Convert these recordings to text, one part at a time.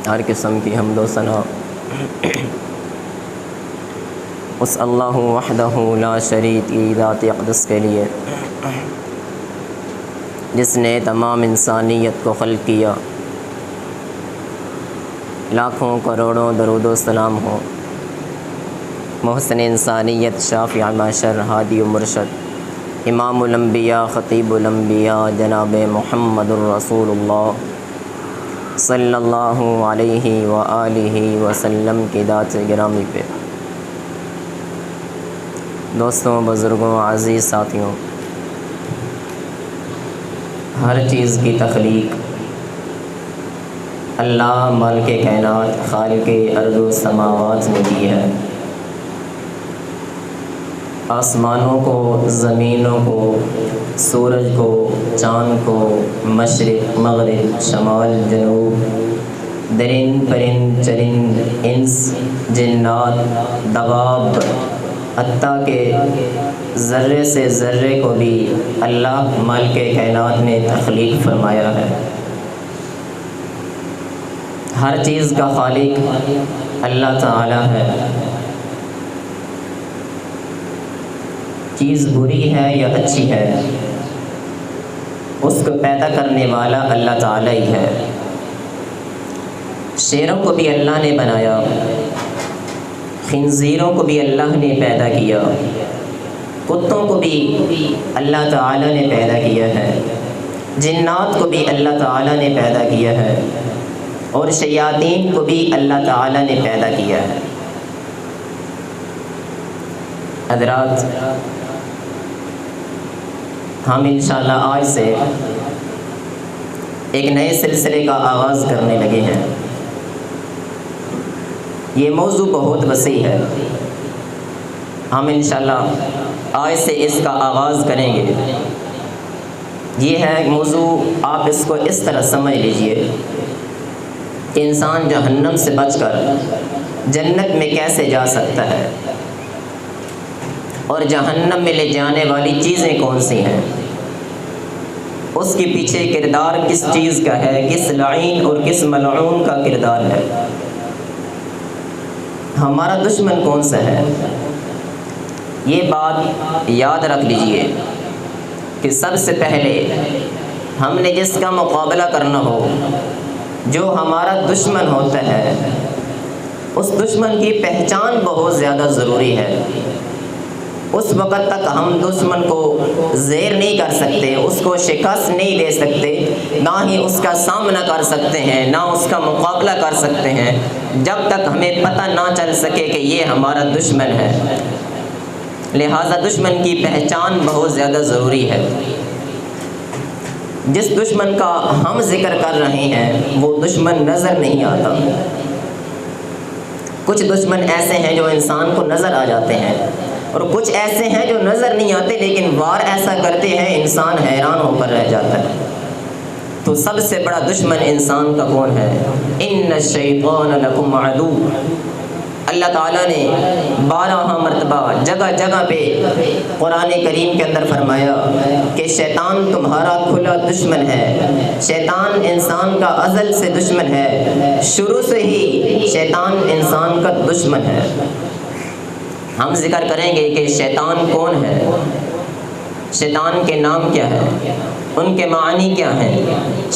ہر قسم کی حمد و ثنا اس اللہ وحدہ لا شریک کی ذات اقدس کے لیے جس نے تمام انسانیت کو خلق کیا۔ لاکھوں کروڑوں درود و سلام ہو محسن انسانیت، شافع معشر، ہادی و مرشد، امام الانبیاء، خطیب الانبیاء، جناب محمد الرسول اللہ صلی اللہ علیہ وآلہ وسلم کی ذات گرامی پہ۔ دوستوں، بزرگوں، عزیز ساتھیوں، ہر چیز کی تخلیق اللہ مالک کائنات، خالق ارض و سماوات نے کی ہے۔ آسمانوں کو، زمینوں کو، سورج کو، چاند کو، مشرق مغرب، شمال جنوب، درند پرند چرند، انس جنات، دواب، حتیٰ کہ ذرے سے ذرے کو بھی اللہ مالک کائنات نے تخلیق فرمایا ہے۔ ہر چیز کا خالق اللہ تعالی ہے۔ چیز بری ہے یا اچھی ہے، اس کو پیدا کرنے والا اللہ تعالی ہی ہے۔ شیروں کو بھی اللہ نے بنایا، خنزیروں کو بھی اللہ نے پیدا کیا، کتوں کو بھی اللہ تعالی نے پیدا کیا ہے، جنات کو بھی اللہ تعالی نے پیدا کیا ہے، اور شیاطین کو بھی اللہ تعالی نے پیدا کیا ہے۔ حضرات، ہم انشاءاللہ آج سے ایک نئے سلسلے کا آغاز کرنے لگے ہیں۔ یہ موضوع بہت وسیع ہے، ہم انشاءاللہ آج سے اس کا آغاز کریں گے۔ یہ ہے موضوع، آپ اس کو اس طرح سمجھ لیجئے کہ انسان جہنم سے بچ کر جنت میں کیسے جا سکتا ہے، اور جہنم میں لے جانے والی چیزیں کون سی ہیں، اس کے پیچھے کردار کس چیز کا ہے، کس لعین اور کس ملعون کا کردار ہے، ہمارا دشمن کون سا ہے۔ یہ بات یاد رکھ لیجئے کہ سب سے پہلے ہم نے جس کا مقابلہ کرنا ہو، جو ہمارا دشمن ہوتا ہے، اس دشمن کی پہچان بہت زیادہ ضروری ہے۔ اس وقت تک ہم دشمن کو زیر نہیں کر سکتے، اس کو شکست نہیں دے سکتے، نہ ہی اس کا سامنا کر سکتے ہیں، نہ اس کا مقابلہ کر سکتے ہیں، جب تک ہمیں پتہ نہ چل سکے کہ یہ ہمارا دشمن ہے۔ لہذا دشمن کی پہچان بہت زیادہ ضروری ہے۔ جس دشمن کا ہم ذکر کر رہے ہیں وہ دشمن نظر نہیں آتا۔ کچھ دشمن ایسے ہیں جو انسان کو نظر آ جاتے ہیں، اور کچھ ایسے ہیں جو نظر نہیں آتے لیکن وار ایسا کرتے ہیں انسان حیران ہو کر رہ جاتا ہے۔ تو سب سے بڑا دشمن انسان کا کون ہے؟ ان الشیطان لکم عدو۔ اللہ تعالیٰ نے 12 مرتبہ جگہ جگہ پہ قرآن کریم کے اندر فرمایا کہ شیطان تمہارا کھلا دشمن ہے۔ شیطان انسان کا ازل سے دشمن ہے، شروع سے ہی شیطان انسان کا دشمن ہے۔ ہم ذکر کریں گے کہ شیطان کون ہے، شیطان کے نام کیا ہے، ان کے معنی کیا ہیں،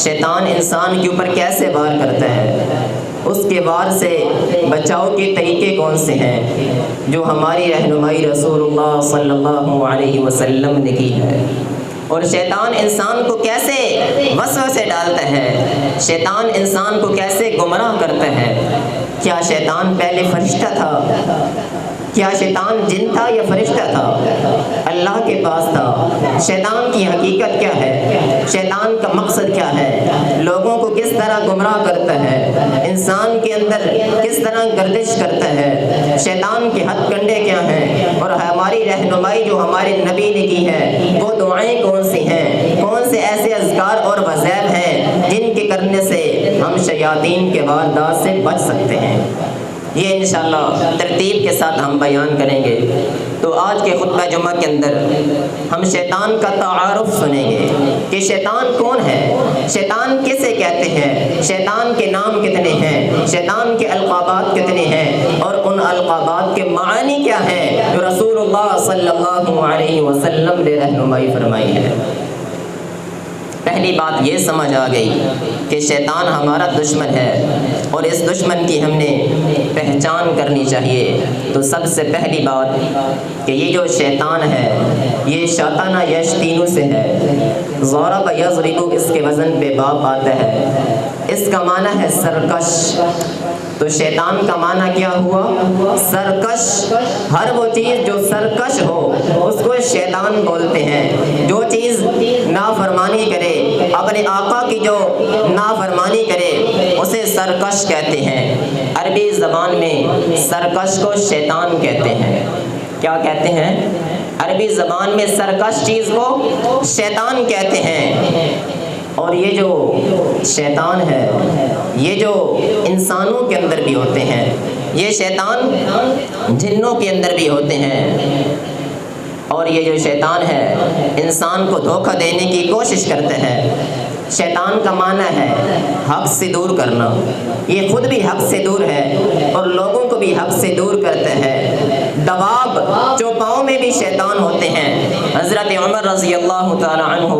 شیطان انسان کے اوپر کیسے وار کرتا ہے، اس کے وار سے بچاؤ کے طریقے کون سے ہیں، جو ہماری رہنمائی رسول اللہ صلی اللہ علیہ وسلم نے کی ہے، اور شیطان انسان کو کیسے وسوسے ڈالتا ہے، شیطان انسان کو کیسے گمراہ کرتا ہے۔ کیا شیطان پہلے فرشتہ تھا؟ کیا شیطان جن تھا یا فرشتہ تھا؟ اللہ کے پاس تھا۔ شیطان کی حقیقت کیا ہے؟ شیطان کا مقصد کیا ہے؟ لوگوں کو کس طرح گمراہ کرتا ہے؟ انسان کے اندر کس طرح گردش کرتا ہے؟ شیطان کے ہتھ کنڈے کیا ہیں؟ اور ہماری رہنمائی جو ہمارے نبی نے کی ہے وہ دعائیں کون سی ہیں؟ کون سے ایسے اذکار اور وظائف ہیں جن کے کرنے سے ہم شیاطین کے واردات سے بچ سکتے ہیں؟ یہ انشاءاللہ ترتیب کے ساتھ ہم بیان کریں گے۔ تو آج کے خطبہ جمعہ کے اندر ہم شیطان کا تعارف سنیں گے کہ شیطان کون ہے، شیطان کسے کہتے ہیں، شیطان کے نام کتنے ہیں، شیطان کے القابات کتنے ہیں، اور ان القابات کے معنی کیا ہیں جو رسول اللہ صلی اللہ علیہ وسلم نے رہنمائی فرمائی ہے۔ پہلی بات یہ سمجھ آ گئی کہ شیطان ہمارا دشمن ہے اور اس دشمن کی ہم نے پہچان کرنی چاہیے۔ تو سب سے پہلی بات کہ یہ جو شیطان ہے یہ شاطانہ یشتینو سے ہے، ضرب یضرب اس کے وزن پہ باپ آتا ہے، اس کا معنی ہے سرکش۔ تو شیطان کا معنی کیا ہوا؟ سرکش۔ ہر وہ چیز جو سرکش ہو اس کو شیطان بولتے ہیں۔ جو چیز نافرمانی کرے، اپنے آقا کی جو نافرمانی کرے اسے سرکش کہتے ہیں۔ عربی زبان میں سرکش کو شیطان کہتے ہیں۔ کیا کہتے ہیں؟ عربی زبان میں سرکش چیز کو شیطان کہتے ہیں۔ اور یہ جو شیطان ہے یہ جو انسانوں کے اندر بھی ہوتے ہیں، یہ شیطان جنوں کے اندر بھی ہوتے ہیں، اور یہ جو شیطان ہے انسان کو دھوکہ دینے کی کوشش کرتے ہیں۔ شیطان کا معنی ہے حق سے دور کرنا، یہ خود بھی حق سے دور ہے اور لوگوں کو بھی حق سے دور کرتا ہے۔ دواب چوپاؤں میں بھی شیطان ہوتے ہیں۔ حضرت عمر رضی اللہ تعالی عنہ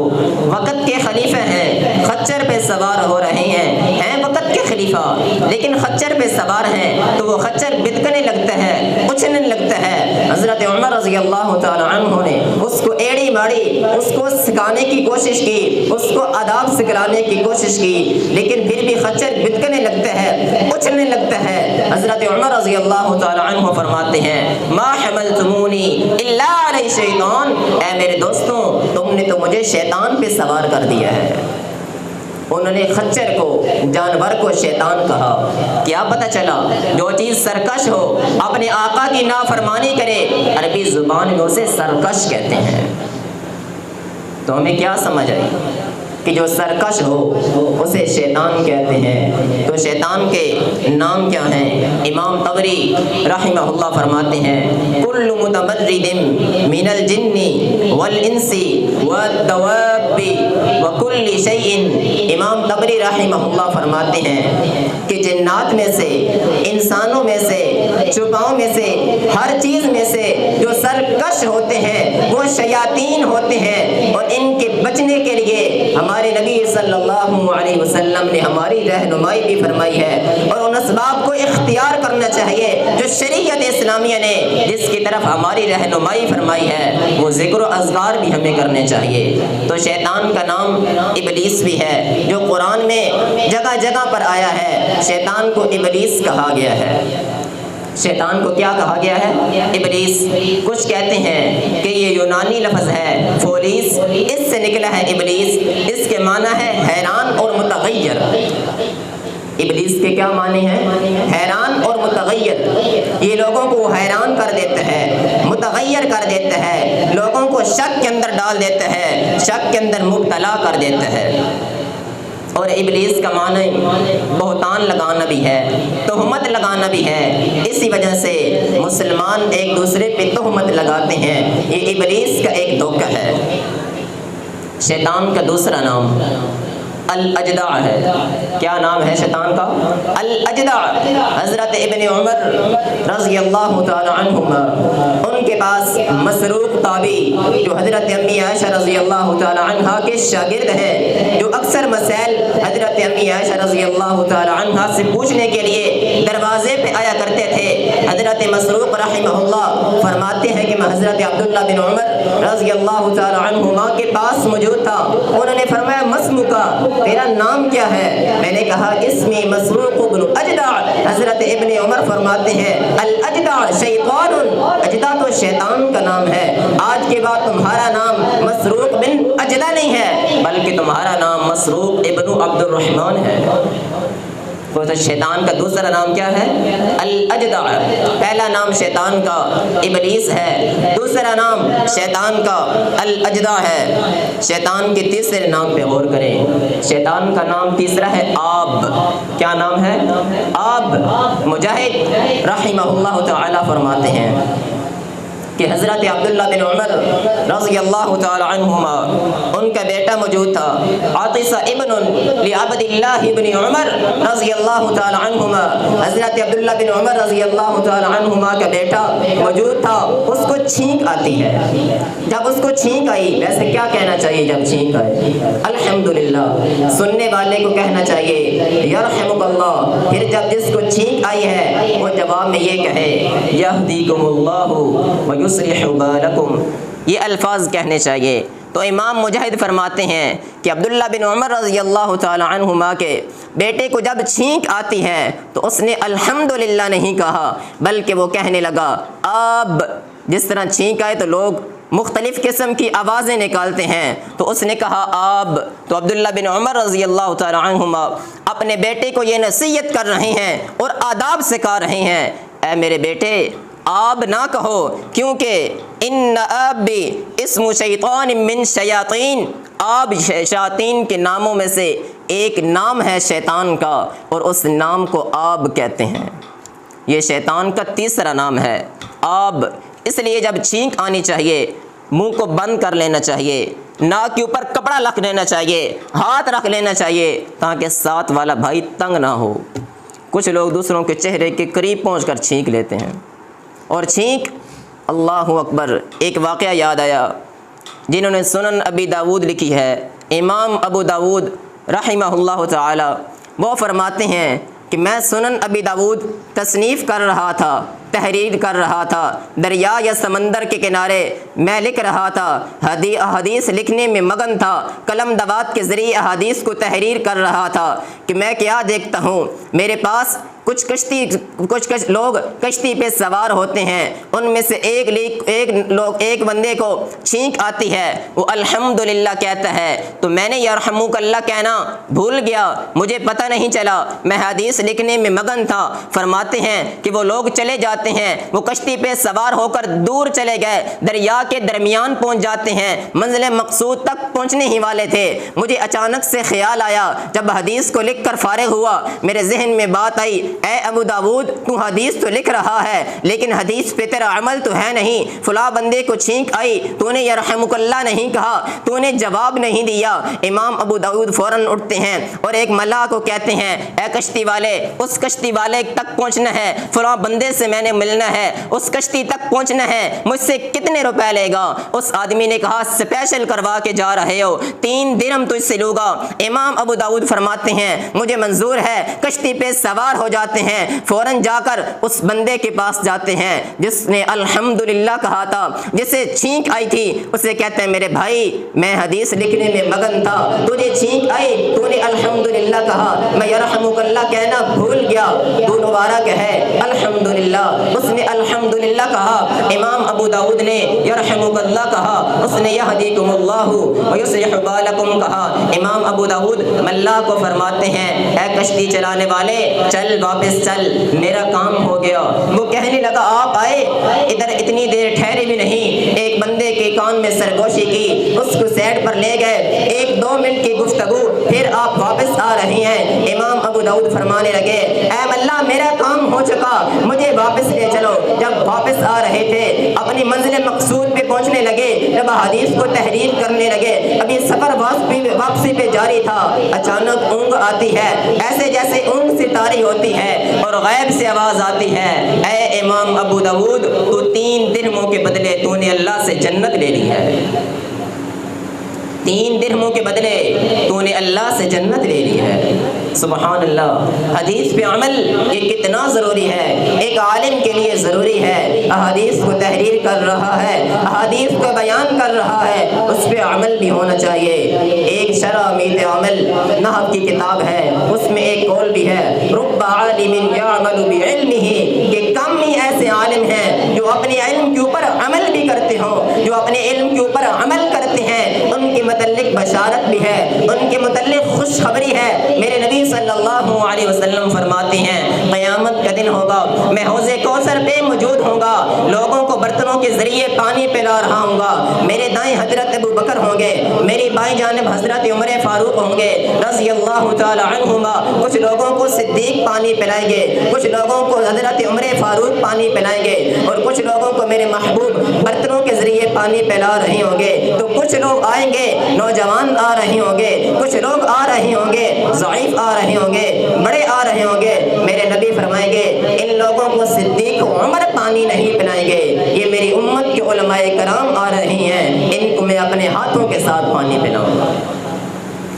وقت کے خلیفہ ہیں، خچر پہ سوار ہو رہے ہیں وقت کے خلیفہ، لیکن خچر پہ سوار ہیں تو وہ خچر بتکنے لگتا ہے، اچھلنے لگتا ہے۔ حضرت عمر رضی اللہ تعالی عنہ نے اس کو ایڑی ماڑی، اس کو سکھانے کی کوشش کی، اس کو آداب سکھلانے کی کوشش کی، لیکن پھر بھی خچر بتکنے لگتا ہے، اچھلنے لگتا ہے۔ حضرت عمر رضی اللہ تعالی عنہ فرماتے ہیں ما حملتمونی الا علی شیطان، اے میرے دوستوں تم نے تو مجھے شیطان پہ سوار کر دیا ہے۔ انہوں نے خچر کو، جانور کو شیطان کہا۔ کیا پتہ چلا؟ جو چیز سرکش ہو، اپنے آقا کی نافرمانی کرے، عربی زبان میں اسے سرکش کہتے ہیں۔ تو ہمیں کیا سمجھ آئی کہ جو سرکش ہو اسے شیطان کہتے ہیں۔ تو شیطان کے نام کیا ہیں؟ امام طبری رحمہ اللہ فرماتے ہیں کل متمرد من الجن والانس والدواب وکل شیء۔ امام طبری رحمہ اللہ فرماتے ہیں کہ جنات میں سے، انسانوں میں سے، چوپاؤں میں سے، ہر چیز میں سے جو سرکش ہوتے ہیں وہ شیاطین ہوتے ہیں، اور ان کے بچنے کے لیے ہمارے نبی صلی اللہ علیہ وسلم نے ہماری رہنمائی بھی فرمائی ہے، اور ان اسباب کو اختیار کرنا چاہیے جو شریعت اسلامیہ نے جس کی طرف ہماری رہنمائی فرمائی ہے، وہ ذکر و اذکار بھی ہمیں کرنے چاہیے۔ تو شیطان کا نام ابلیس بھی ہے جو قرآن میں جگہ جگہ پر آیا ہے۔ شیطان کو ابلیس کہا گیا ہے۔ شیطان کو کیا کہا گیا ہے؟ ابلیس۔ کچھ کہتے ہیں کہ یہ یونانی لفظ ہے فولیس، اس سے نکلا ہے ابلیس، اس کے معنی ہے حیران اور متغیر۔ ابلیس کے کیا معنی ہیں؟ حیران اور متغیر۔ یہ لوگوں کو حیران کر دیتا ہے، متغیر کر دیتا ہے، لوگوں کو شک کے اندر ڈال دیتا ہے، شک کے اندر مبتلا کر دیتا ہے۔ اور ابلیس کا معنی بہتان لگانا بھی ہے، تہمت لگانا بھی ہے۔ اسی وجہ سے مسلمان ایک دوسرے پہ تہمت لگاتے ہیں، یہ ابلیس کا ایک دھوکہ ہے۔ شیطان کا دوسرا نام الاجدع ہے۔ کیا نام ہے شیطان کا؟ الاجدع۔ حضرت ابن عمر رضی اللہ تعالی عنہما، ان کے پاس مسروق تابعی جو حضرت امی عائشہ رضی اللہ تعالی عنہا کے شاگرد ہیں، جو اکثر مسائل حضرت امی عائشہ رضی اللہ تعالی عنہا سے پوچھنے کے لیے دروازے پہ آیا کرتے تھے۔ حضرت مسروق رحمہ اللہ فرماتے ہیں کہ میں حضرت عبداللہ بن عمر رضی اللہ تعالی عنہما کے پاس موجود تھا۔ انہوں نے فرمایا مسمکا، تیرا نام کیا ہے؟ میں نے کہا اسمی مسروق بن اجدع۔ حضرت ابن عمر فرماتے ہیں الاجدع شیطان، اجدع تو شیطان کا نام ہے، آج کے بعد تمہارا نام مسروق بن اجدع نہیں ہے بلکہ تمہارا نام مسروق ابن عبد الرحمن ہے۔ تو شیطان کا دوسرا نام کیا ہے؟ الاجدع۔ پہلا نام شیطان کا ابلیس ہے، دوسرا نام شیطان کا الاجدع ہے۔ شیطان کے تیسرے نام پہ غور کریں۔ شیطان کا نام تیسرا ہے آب۔ کیا نام ہے؟ آب۔ مجاہد رحمہ اللہ تعالی فرماتے ہیں کہ حضرت عبداللہ بن عمر رضی اللہ تعالی عنہما، ان کا بیٹا موجود تھا، عاطس ابن لعبد اللہ بن عمر رضی اللہ تعالی عنہما، حضرت عبداللہ بن عمر رضی اللہ تعالی عنہما کا بیٹا موجود تھا۔ اس کو چھینک آتی ہے۔ جب اس کو چھینک آئی، ویسے کیا کہنا چاہیے جب چھینک آئے؟ الحمدللہ۔ سننے والے کو کہنا چاہیے یرحمک اللہ۔ پھر جب جس کو چھینک آئی ہے وہ جواب میں یہ کہے یہدیکم اللہ یصلح بالکم۔ یہ الفاظ کہنے چاہیے۔ تو امام مجاہد فرماتے ہیں کہ عبداللہ بن عمر رضی اللہ تعالی عنہما کے بیٹے کو جب چھینک آتی ہے تو اس نے الحمدللہ نہیں کہا، بلکہ وہ کہنے لگا آب۔ جس طرح چھینک آئے تو لوگ مختلف قسم کی آوازیں نکالتے ہیں، تو اس نے کہا آب۔ تو عبداللہ بن عمر رضی اللہ تعالی عنہما اپنے بیٹے کو یہ نصیحت کر رہے ہیں اور آداب سکھا رہے ہیں، اے میرے بیٹے آب نہ کہو، کیونکہ ان آب اسم شیطان من شیاطین۔ آب شیاطین کے ناموں میں سے ایک نام ہے شیطان کا، اور اس نام کو آب کہتے ہیں۔ یہ شیطان کا تیسرا نام ہے آب۔ اس لیے جب چھینک آنی چاہیے منہ کو بند کر لینا چاہیے، ناک کے اوپر کپڑا رکھ لینا چاہیے، ہاتھ رکھ لینا چاہیے تاکہ ساتھ والا بھائی تنگ نہ ہو۔ کچھ لوگ دوسروں کے چہرے کے قریب پہنچ کر چھینک لیتے ہیں، اور چھینک اللہ اکبر۔ ایک واقعہ یاد آیا، جنہوں نے سنن ابی داود لکھی ہے، امام ابو داود رحمہ اللہ تعالی، وہ فرماتے ہیں کہ میں سنن ابی داود تصنیف کر رہا تھا، تحریر کر رہا تھا، دریا یا سمندر کے کنارے میں لکھ رہا تھا، احادیث لکھنے میں مگن تھا، قلم دوات کے ذریعے احادیث کو تحریر کر رہا تھا کہ میں کیا دیکھتا ہوں، میرے پاس کچھ لوگ کشتی پہ سوار ہوتے ہیں، ان میں سے ایک بندے کو چھینک آتی ہے، وہ الحمدللہ کہتا ہے، تو میں نے یرحمک اللہ کہنا بھول گیا، مجھے پتہ نہیں چلا، میں حدیث لکھنے میں مگن تھا۔ فرماتے ہیں کہ وہ لوگ چلے جاتے ہیں، وہ کشتی پہ سوار ہو کر دور چلے گئے، دریا کے درمیان پہنچ جاتے ہیں، منزل مقصود تک پہنچنے ہی والے تھے۔ مجھے اچانک سے خیال آیا، جب حدیث کو لکھ کر فارغ ہوا، میرے ذہن میں بات آئی، اے ابو داود تو حدیث تو لکھ رہا ہے لیکن حدیث پہ تیرا عمل تو ہے نہیں، فلاں بندے کو چھینک آئی، تو نے یرحمک اللہ نہیں کہا، تو نے جواب نہیں دیا۔ امام ابو داود فوراً اٹھتے ہیں اور ایک ملاح کو کہتے ہیں، اے کشتی والے، اس کشتی والے تک پہنچنا ہے، فلاں بندے سے میں نے ملنا ہے، اس کشتی تک پہنچنا ہے، مجھ سے کتنے روپے لے گا؟ اس آدمی نے کہا اسپیشل کروا کے جا رہے ہو، 3 درہم تجھ سے لوں گا۔ امام ابو داود فرماتے ہیں مجھے منظور ہے، کشتی پہ سوار ہو جاتے ہیں، فوراً جا کر اس بندے کے پاس جاتے ہیں جس نے الحمدللہ کہا تھا، جسے چھینک آئی تھی، اسے کہتے ہیں میرے بھائی میں حدیث لکھنے میں مگن تھا، تجھے چھینک آئی، تو نے الحمدللہ کہا، میں یرحمک اللہ کہنا بھول گیا، تو دوبارہ کہے الحمدللہ۔ اس نے الحمدللہ کہا، امام ابو داود نے یرحمک اللہ کہا، اس نے یہدیکم اللہ ویصلح بالکم کہا۔ امام ابو داود ملاح کو فرماتے ہیں، اے کشتی چلانے والے چل واپس چل، میرا کام ہو گیا۔ وہ کہنے لگا آپ آئے، ادھر اتنی دیر ٹھہرے بھی نہیں، ایک بندے کے کان میں سرگوشی کی، اس کو سیٹ پر لے گئے، 1-2 منٹ کی گفتگو، پھر آپ واپس آ رہی ہیں۔ امام ابو داود فرمانے لگے، اے ملا میرا کام ہو چکا، مجھے واپس لے چلو۔ جب واپس آ رہے تھے، اپنی منزل مقصود پہ پہنچنے لگے، جب حدیث کو تحریر کرنے لگے، ابھی سفر واپسی پہ جاری تھا، اچانک اونگ آتی ہے، ایسے جیسے اونگ سے طاری ہوتی ہے اور غیب سے آواز آتی ہے، اے امام ابو داود تو 3 درہموں کے بدلے تو نے اللہ سے جنت لے لی ہے، 3 درہموں کے بدلے تو نے اللہ سے جنت لے لی ہے۔ سبحان اللہ۔ حدیث پہ عمل یہ کتنا ضروری ہے، ایک عالم کے لیے ضروری ہے، احادیث کو تحریر کر رہا ہے، احادیث کو بیان کر رہا ہے، اس پہ عمل بھی ہونا چاہیے۔ ایک شرح میت عمل نحو کی کتاب ہے، اس میں ایک قول بھی ہے، رب عالم یعمل بعلمہ، کہ کم ہی ایسے عالم ہیں جو اپنے علم کے اوپر عمل بھی کرتے ہوں، جو اپنے علم کے اوپر عمل کرتے ہیں، ان کے متعلق متعلق بشارت بھی ہے، ان کے متعلق خوشخبری ہے۔ میرے نبی صلی اللہ علیہ وسلم فرماتے ہیں قیامت کا دن ہوگا، میں حوض کوثر پہ موجود ہوں گا، لوگوں کو برتنوں کے ذریعے پانی پلا رہا ہوں گا۔ میرے دائیں حضرت ابو بکر ہوں گے، میری بائیں جانب حضرت عمر فاروق ہوں گے رضی اللہ تعالی عنہما۔ کچھ لوگوں کو صدیق پانی پلائیں گے، کچھ لوگوں کو حضرت عمر فاروق پانی پلائیں گے، اور کچھ لوگوں کو میرے محبوب برتنوں کے ذریعے پانی پلا رہے ہوں گے۔ تو کچھ لوگ آئیں گے، نوجوان آ رہے ہوں گے، کچھ لوگ آ رہے ہوں گے، ضعیف آ رہے ہوں گے، بڑے آ رہے ہوں گے۔ میرے نبی فرمائیں گے ان لوگوں کو صدیق عمر پانی نہیں پلائیں گے، یہ میری امت کے علماء کرام آ رہی ہیں، ان کو میں اپنے ہاتھوں کے ساتھ پانی پلاؤں گا۔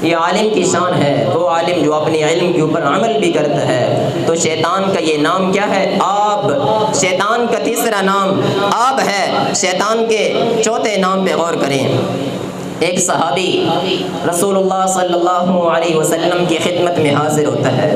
یہ عالم کی شان ہے، وہ عالم جو اپنے علم کے اوپر عمل بھی کرتا ہے۔ تو شیطان کا یہ نام کیا ہے؟ آب۔ شیطان کا تیسرا نام آب ہے۔ شیطان کے چوتھے نام پہ غور کریں۔ ایک صحابی رسول اللہ صلی اللہ علیہ وسلم کی خدمت میں حاضر ہوتا ہے،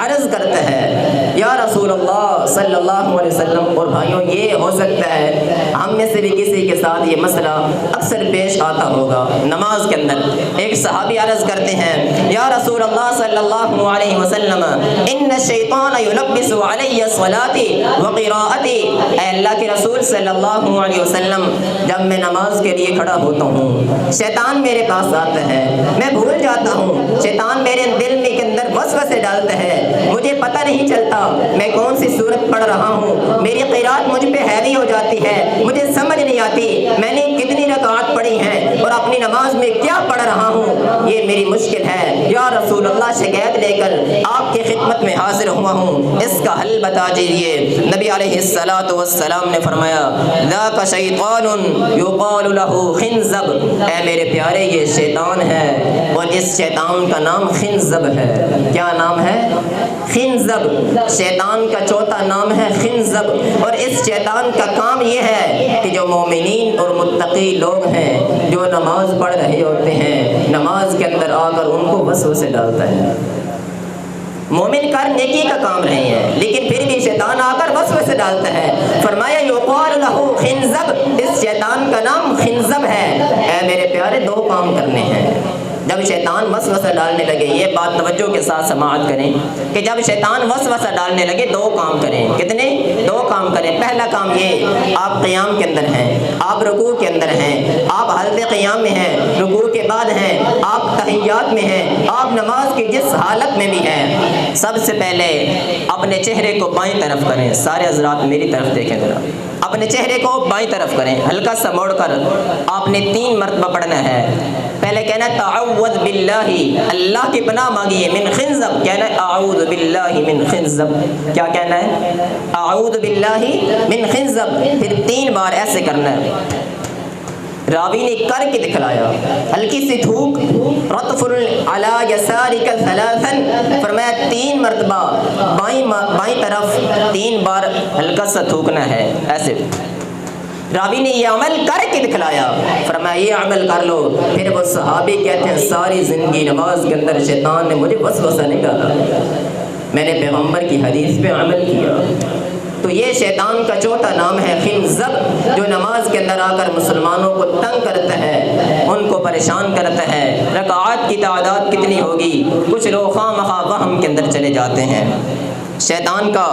عرض کرتا ہے یا رسول اللہ صلی اللہ علیہ وسلم، اور بھائیوں یہ ہو سکتا ہے ہم میں سے بھی کسی کے ساتھ یہ مسئلہ اکثر پیش آتا ہوگا۔ نماز کے اندر ایک صحابی عرض کرتے ہیں یا رسول اللہ صلی اللہ علیہ وسلم ان الشیطان یلبس علی صلاتی وقراءتی، اے اللہ کے رسول صلی اللہ علیہ وسلم، جب میں نماز کے لیے کھڑا ہوتا ہوں شیطان میرے پاس آتا ہے، میں بھول جاتا ہوں، شیطان میرے دل میں کے اندر وسوسے ڈالتا ہے، مجھے پتہ نہیں چلتا میں کون سی سورت پڑھ رہا ہوں، میری قرات مجھ پہ ہیوی ہو جاتی ہے، مجھے سمجھ نہیں آتی میں نے کتنی رکعات پڑھی ہیں اور اپنی نماز میں کیا پڑھ رہا ہوں، یہ میری مشکل ہے، یا رسول اللہ شکایت لے کر آپ کی خدمت میں حاضر ہوا ہوں، اس کا حل بتا دیجیے۔ نبی علیہ الصلوۃ والسلام نے فرمایا ذاک شیطان یقال له خنزب، اے میرے پیارے یہ شیطان ہے، اور اس شیطان کا نام خنزب ہے۔ کیا نام ہے؟ خنزب۔ شیطان کا چوتھا نام ہے خنزب، اور اس شیطان کا کام یہ ہے کہ جو مومنین اور متقی لوگ ہیں جو نماز پڑھ رہے ہوتے ہیں، نماز کے اندر آ کر ان کو وسوسے ڈالتا ہے۔ مومن کر نیکی کا کام رہے ہیں لیکن پھر بھی شیطان آ کر وسوسے ڈالتا ہے۔ فرمایا یقال له خنزب، اس شیطان کا نام خنزب ہے۔ اے میرے پیارے دو کام کرنے ہیں جب شیطان وسوسہ ڈالنے لگے، یہ بات توجہ کے ساتھ سماعت کریں کہ جب شیطان وسوسہ ڈالنے لگے دو کام کریں۔ کتنے؟ دو کام کریں۔ پہلا کام یہ، آپ قیام کے اندر ہیں، آپ رکوع کے اندر ہیں، آپ حالت قیام میں ہیں، رکوع کے بعد ہیں، آپ تحیات میں ہیں، آپ نماز کی جس حالت میں بھی ہیں، سب سے پہلے اپنے چہرے کو بائیں طرف کریں۔ سارے حضرات میری طرف دیکھیں ذرا، اپنے چہرے کو بائیں طرف کریں، ہلکا سا موڑ کر آپ نے 3 مرتبہ پڑھنا ہے۔ پہلے کہنا ہے تعوذ باللہ، اللہ کی پناہ مانگیے، من خنزب، کہنا ہے اعوذ باللہ من خنزب۔ کیا کہنا ہے؟ اعوذ باللہ من خنزب، پھر 3 بار ایسے کرنا ہے۔ راوی نے کر کے دکھلایا، ہلکی سی تھوک، رطف علی یسارک ثلاثا، فرمایا 3 مرتبہ بائیں طرف 3 بار ہلکا سا تھوکنا ہے ایسے۔ راوی نے یہ عمل کر کے دکھلایا، فرمایا یہ عمل کر لو۔ پھر وہ صحابی کہتے ہیں ساری زندگی نماز کے اندر شیطان نے مجھے وسوسہ نہیں ڈالا، میں نے پیغمبر کی حدیث پہ عمل کیا۔ تو یہ شیطان کا چوتھا نام ہے خنزب، جو نماز کے اندر آ کر مسلمانوں کو تنگ کرتا ہے، ان کو پریشان کرتا ہے۔ رکعات کی تعداد کتنی ہوگی؟ کچھ لوگ خواہ مخواہ وہم کے اندر چلے جاتے ہیں۔ شیطان کا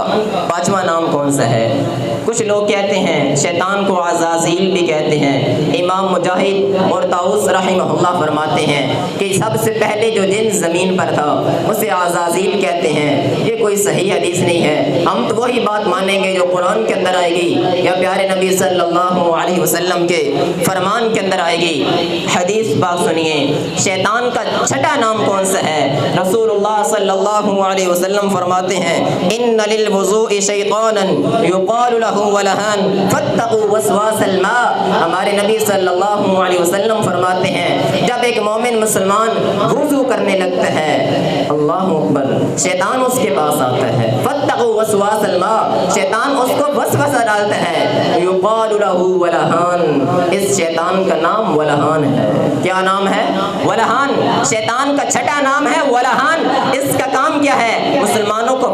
5واں نام کون سا ہے؟ کچھ لوگ کہتے ہیں شیطان کو عزازیل بھی کہتے ہیں۔ امام مجاہد اور طاؤس رحمہ اللہ فرماتے ہیں کہ سب سے پہلے جو جن زمین پر تھا اسے عزازیل کہتے ہیں۔ یہ کوئی صحیح حدیث نہیں ہے، ہم تو وہی بات مانیں گے جو قرآن کے اندر آئے گی یا پیارے نبی صلی اللہ علیہ وسلم کے فرمان کے اندر آئے گی۔ حدیث بات سنیے، شیطان کا 6واں نام کون سا ہے؟ رسول اللہ صلی اللہ علیہ وسلم فرماتے ہیں ان للوضوء شیطانا یقال له ولہان فاتقوا وسواس الماء۔ ہمارے نبی صلی اللہ علیہ وسلم فرماتے ہیں جب ایک مومن مسلمان وضو کرنے لگتا ہے، اللہ اکبر، شیطان اس کے پاس آتا ہے، فاتقوا وسواس الماء، شیطان اس کو وسوسہ ڈالتا ہے، یقال له ولہان، اس شیطان کا نام ولہان ہے۔ کیا نام ہے؟ ولہان۔ شیطان کا 6واں نام ہے ولہان۔ اس کا کام کیا ہے؟ مسلمانوں کو